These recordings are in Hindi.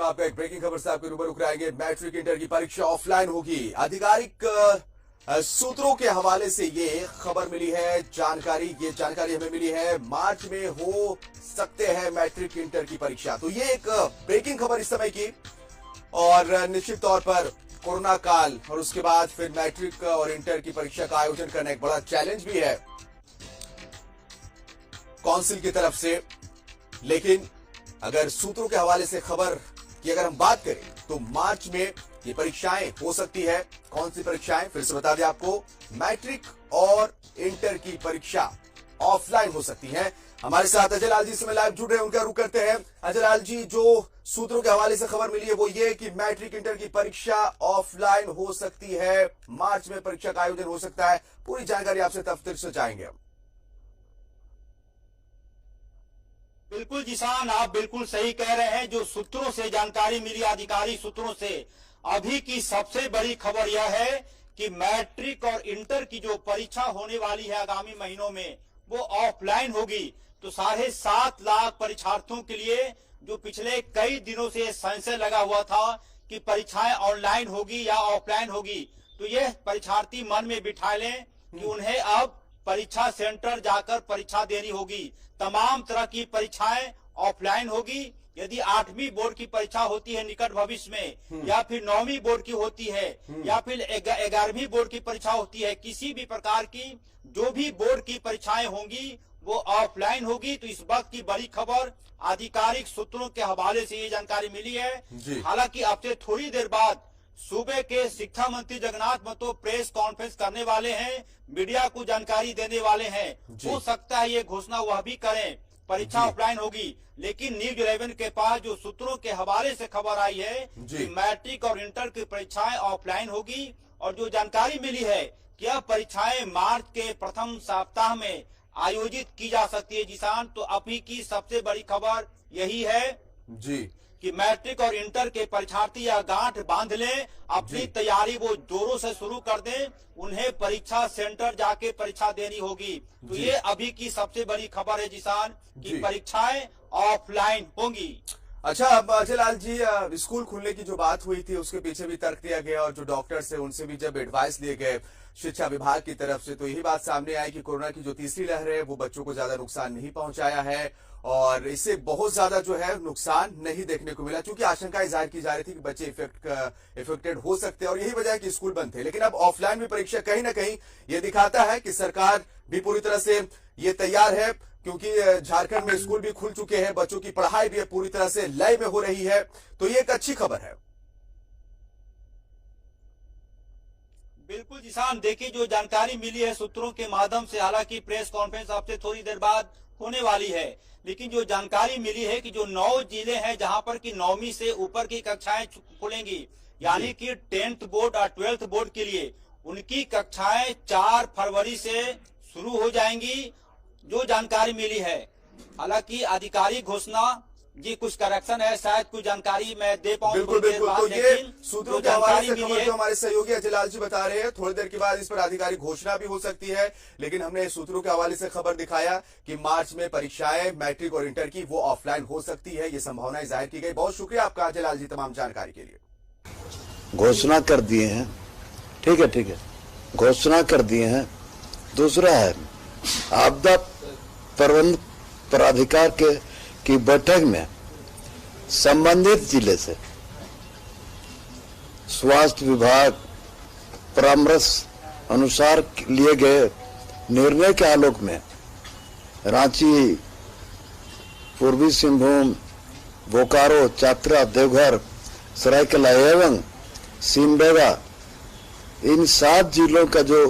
आपका एक ब्रेकिंग खबर से आपके रूबरू कराएंगे। मैट्रिक इंटर की परीक्षा ऑफलाइन होगी। आधिकारिक सूत्रों के हवाले से ये खबर मिली है, ये जानकारी हमें मिली है। मार्च में हो सकते हैं मैट्रिक इंटर की परीक्षा। तो ये एक ब्रेकिंग खबर इस समय की, और निश्चित तौर पर कोरोना काल और उसके बाद फिर मैट्रिक और इंटर की परीक्षा का आयोजन करना एक बड़ा चैलेंज भी है काउंसिल की तरफ से। लेकिन अगर सूत्रों के हवाले से खबर की अगर हम बात करें तो मार्च में ये परीक्षाएं हो सकती है। कौन सी परीक्षाएं, फिर से बता दें आपको, मैट्रिक और इंटर की परीक्षा ऑफलाइन हो सकती है। हमारे साथ अजय लाल जी इस समय लाइव जुड़ रहे हैं, उनका रुख करते हैं। अजय लाल जी, जो सूत्रों के हवाले से खबर मिली है वो ये कि मैट्रिक इंटर की परीक्षा ऑफलाइन हो सकती है, मार्च में परीक्षा का आयोजन हो सकता है। पूरी जानकारी आपसे तफसील से चाहेंगे हम। बिल्कुल जिसान, आप बिल्कुल सही कह रहे हैं। जो सूत्रों से जानकारी मिली, आधिकारिक सूत्रों से, अभी की सबसे बड़ी खबर यह है कि मैट्रिक और इंटर की जो परीक्षा होने वाली है आगामी महीनों में, वो ऑफलाइन होगी। तो 7.5 लाख परीक्षार्थियों के लिए जो पिछले कई दिनों से संशय लगा हुआ था कि परीक्षाएं ऑनलाइन होगी या ऑफलाइन होगी, तो यह परीक्षार्थी मन में बिठा लें कि उन्हें अब परीक्षा सेंटर जाकर परीक्षा देनी होगी। तमाम तरह की परीक्षाएं ऑफलाइन होगी। यदि 8वीं बोर्ड की परीक्षा होती है निकट भविष्य में, या फिर 9वीं बोर्ड की होती है, या फिर 11वीं बोर्ड की परीक्षा होती है, किसी भी प्रकार की जो भी बोर्ड की परीक्षाएं होंगी वो ऑफलाइन होगी। तो इस वक्त की बड़ी खबर, आधिकारिक सूत्रों के हवाले से ये जानकारी मिली है। हालांकि अब से थोड़ी देर बाद सूबे के शिक्षा मंत्री जगन्नाथ महतो प्रेस कॉन्फ्रेंस करने वाले हैं, मीडिया को जानकारी देने वाले हैं। हो सकता है ये घोषणा वह भी करें, परीक्षा ऑफलाइन होगी। लेकिन न्यूज 11 के पास जो सूत्रों के हवाले से खबर आई है कि मैट्रिक और इंटर की परीक्षाएं ऑफलाइन होगी, और जो जानकारी मिली है कि यह परीक्षाएं मार्च के प्रथम सप्ताह में आयोजित की जा सकती है। जिसान, तो अभी की सबसे बड़ी खबर यही है कि मैट्रिक और इंटर के परीक्षार्थी या गांठ बांध लें, अपनी तैयारी वो जोरों से शुरू कर दें। उन्हें परीक्षा सेंटर जाके परीक्षा देनी होगी। तो ये अभी की सबसे बड़ी खबर है जिसान, की परीक्षाएं ऑफलाइन होंगी। अच्छा, अब अजय लाल जी, स्कूल खुलने की जो बात हुई थी उसके पीछे भी तर्क दिया गया, और जो डॉक्टर्स है उनसे भी जब एडवाइस लिए गए शिक्षा विभाग की तरफ से, तो यही बात सामने आई कि कोरोना की जो तीसरी लहर है वो बच्चों को ज्यादा नुकसान नहीं पहुंचाया है, और इससे बहुत ज्यादा जो है नुकसान नहीं देखने को मिला। क्योंकि आशंकाएं जाहिर की जा रही थी कि बच्चे इफेक्टेड हो सकते हैं, और यही वजह है कि स्कूल बंद थे। लेकिन अब ऑफलाइन में परीक्षा कहीं ना कहीं ये दिखाता है कि सरकार भी पूरी तरह से ये तैयार है, क्योंकि झारखंड में स्कूल भी खुल चुके हैं, बच्चों की पढ़ाई भी पूरी तरह से लय में हो रही है। तो ये एक अच्छी खबर है। बिल्कुल जिसान, देखिए जो जानकारी मिली है सूत्रों के माध्यम से, हालांकि प्रेस कॉन्फ्रेंस आपसे थोड़ी देर बाद होने वाली है, लेकिन जो जानकारी मिली है कि जो 9 जिले हैं जहां पर कि 9वीं से ऊपर की कक्षाएं खुलेंगी, यानी कि 10th बोर्ड और 12th बोर्ड के लिए उनकी कक्षाएं 4 फरवरी से शुरू हो जाएंगी, जो जानकारी मिली है। हालांकि आधिकारिक घोषणा जी कुछ करेक्शन है, शायद कुछ जानकारी मैं दे पाऊं। बिल्कुल। तो ये सूत्रों के हवाले से खबर जो हमारे सहयोगी अजय लाल जी बता रहे हैं, थोड़ी देर के बाद इस पर आधिकारिक घोषणा भी हो सकती है। लेकिन हमने सूत्रों के हवाले से खबर दिखाया कि मार्च में परीक्षाएं मैट्रिक और इंटर की वो ऑफलाइन हो सकती है, ये संभावनाएं जाहिर की गई। बहुत शुक्रिया आपका अजय लाल जी तमाम जानकारी के लिए। घोषणा कर दिए हैं, ठीक है, घोषणा कर दिए हैं। दूसरा है आपदा प्रबंध प्राधिकार की बैठक में संबंधित जिले से स्वास्थ्य विभाग परामर्श अनुसार लिए गए निर्णय के आलोक में रांची, पूर्वी सिंहभूम, बोकारो, चतरा, देवघर, सरायकेला एवं सिमडेगा, इन 7 जिलों का जो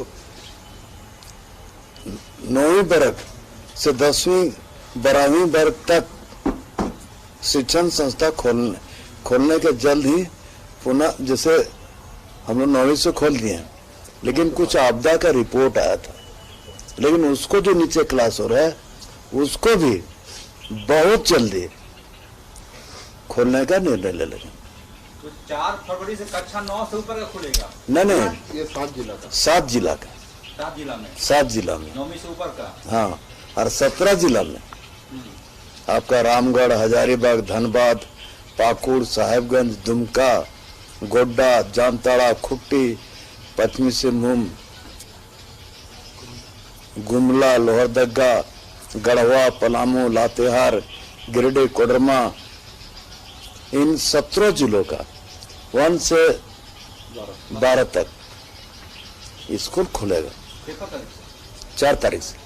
9वीं वर्ग से 10वीं 12वीं वर्ग तक शिक्षण संस्था खोलने के जल्द ही पुनः, जैसे हम लोग 9वीं से खोल दिए हैं, लेकिन कुछ आपदा का रिपोर्ट आया था, लेकिन उसको जो नीचे क्लास हो रहा है उसको भी बहुत जल्दी खोलने का निर्णय ले लेंगे। तो 4 फरवरी से कक्षा 9 से ऊपर का खुलेगा? नहीं, ये 7 जिला का 7 जिला का 7 जिला में 9वीं से ऊपर का, हाँ, और 17 जिला में आपका रामगढ़, हजारीबाग, धनबाद, पाकुड़, साहेबगंज, दुमका, गोड्डा, जामताड़ा, खुट्टी, पश्चिमी सिंहभूम, गुमला, लोहरदगा, गढ़वा, पलामू, लातेहार, गिरिडीह, कोडरमा, इन 17 जिलों का 1 से 12 तक स्कूल खुलेगा 4 तारीख से।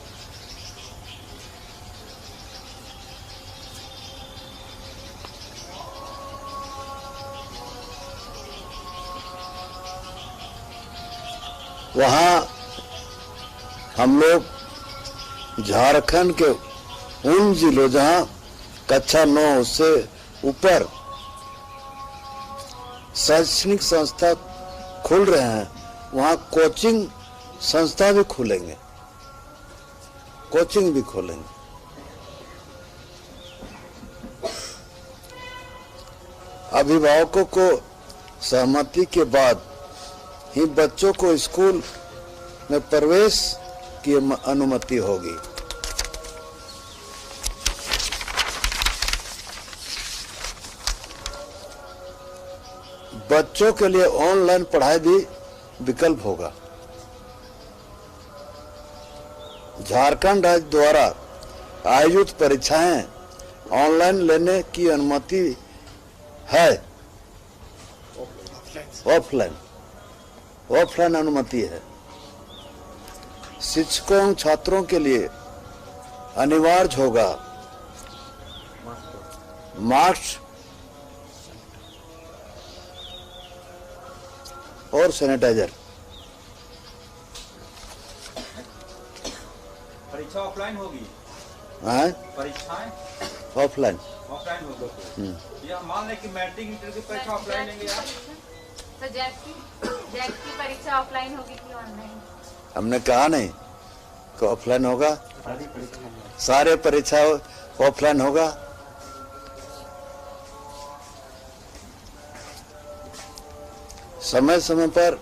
वहां हम लोग झारखंड के उन जिलों जहां कक्षा 9 से ऊपर शैक्षणिक संस्था खुल रहे हैं, वहां कोचिंग संस्था भी खुलेंगे, कोचिंग भी खोलेंगे। अभिभावकों को सहमति के बाद ही बच्चों को स्कूल में प्रवेश की अनुमति होगी। बच्चों के लिए ऑनलाइन पढ़ाई भी विकल्प होगा। झारखंड राज्य द्वारा आयोजित परीक्षाएं ऑनलाइन लेने की अनुमति है। ऑफलाइन अनुमति है। शिक्षकों और छात्रों के लिए अनिवार्य होगा मास्क और सैनिटाइजर। परीक्षा ऑफलाइन होगी? हाँ, परीक्षाएं ऑफलाइन होगी। या मान लें कि मैट्रिक इंटर की परीक्षा ऑफलाइन लेंगे आप, तो जैक की परीक्षा ऑफलाइन होगी कि ऑनलाइन? हमने कहा नहीं कि ऑफलाइन होगा, सारे परीक्षा ऑफलाइन होगा। समय समय पर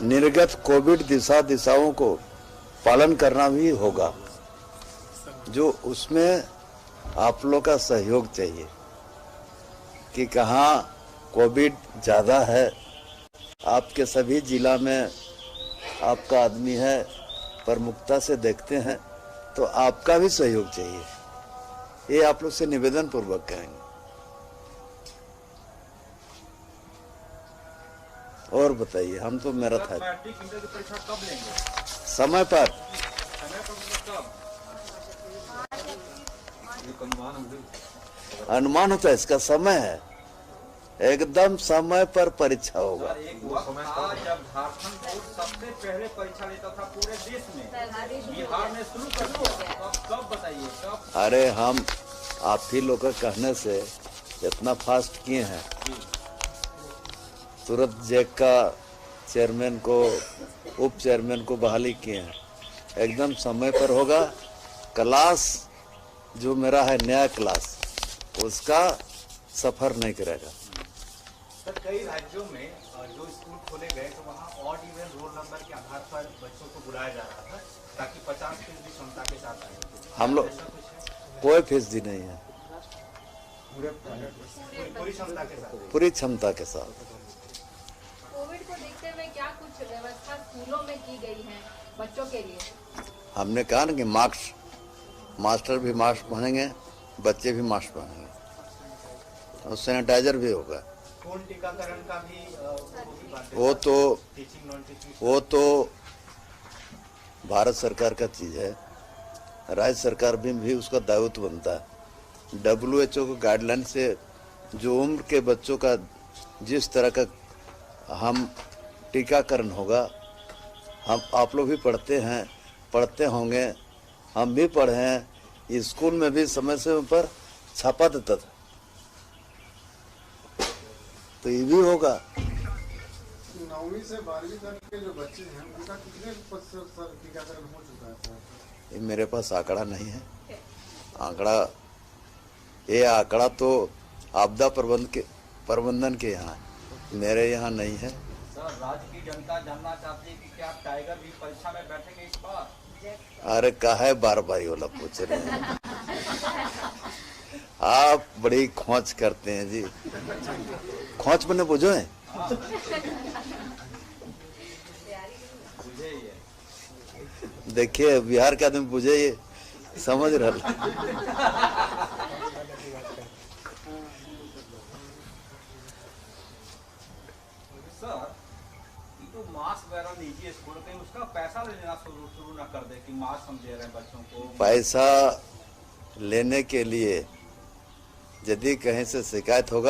निर्गत कोविड दिशाओं को पालन करना भी होगा, जो उसमें आप लोग का सहयोग चाहिए कि कहाँ कोविड ज़्यादा है। आपके सभी जिला में आपका आदमी है, प्रमुखता से देखते हैं, तो आपका भी सहयोग चाहिए। ये आप लोग से निवेदन पूर्वक कहेंगे। और बताइए, हम तो मेरा था। मैट्रिक इंटर की परीक्षा कब लेंगे? समय पर। अनुमान होता है, इसका समय है, एकदम समय पर परीक्षा होगा। एक वक्त था जब झारखंड बोर्ड सबसे पहले परीक्षा लेता था पूरे देश में, बिहार ने शुरू कर दिया। कब बताइए कब? अरे हम आप ही लोग के कहने से इतना फास्ट किए हैं, तुरंत जैक का चेयरमैन को, उप चेयरमैन को बहाली किए हैं। एकदम समय पर होगा। क्लास जो मेरा है नया क्लास, उसका सफर नहीं करेगा। सर, कई राज्यों में जो स्कूल खोले गए तो वहाँ ऑड इवन रोल नंबर के आधार पर बच्चों को बुलाया जा रहा था ताकि 50% क्षमता के साथ आए। हम लोग कोई फीसदी नहीं है, पूरी क्षमता के साथ। पूरी क्षमता के साथ। कोविड को देखते हुए क्या कुछ व्यवस्था स्कूलों में की गई है बच्चों के लिए? हमने कहा ना कि मास्टर भी मास्क पहनेंगे, बच्चे भी मास्क पहनेंगे और सैनिटाइजर भी होगा। कौन टीकाकरण का भी वो तो भारत सरकार का चीज है, राज्य सरकार भी उसका दायित्व बनता है। WHO के गाइडलाइन से जो उम्र के बच्चों का जिस तरह का हम टीकाकरण होगा, हम आप लोग भी पढ़ते होंगे, हम भी पढ़े हैं। स्कूल में भी समय समय पर छापा देता था, तो ये भी होगा। 9वीं से 12वीं तक के जो बच्चे हैं उनका कितने प्रतिशत टीकाकरण हो चुका है सर? ये मेरे पास आंकड़ा नहीं है। ये आंकड़ा तो आपदा प्रबंधन के यहाँ है, मेरे यहाँ नहीं है। सर, राज्य की जनता जानना चाहती है कि क्या टाइगर भी परीक्षा में बैठेंगे इस बार? अरे काहे बार बार ये वाला पूछ रहे हैं? आप बड़ी खोच करते हैं जी। खोच मैंने बुझो है। देखिए बिहार के आदमी बुझे ये समझ रहा। सर ये तो मास्क वगैरह निजी स्कूल कहीं उसका पैसा लेना शुरू ना कर दे कि मास्क हम दे रहे हैं बच्चों को। पैसा लेने के लिए यदि कहीं से शिकायत होगा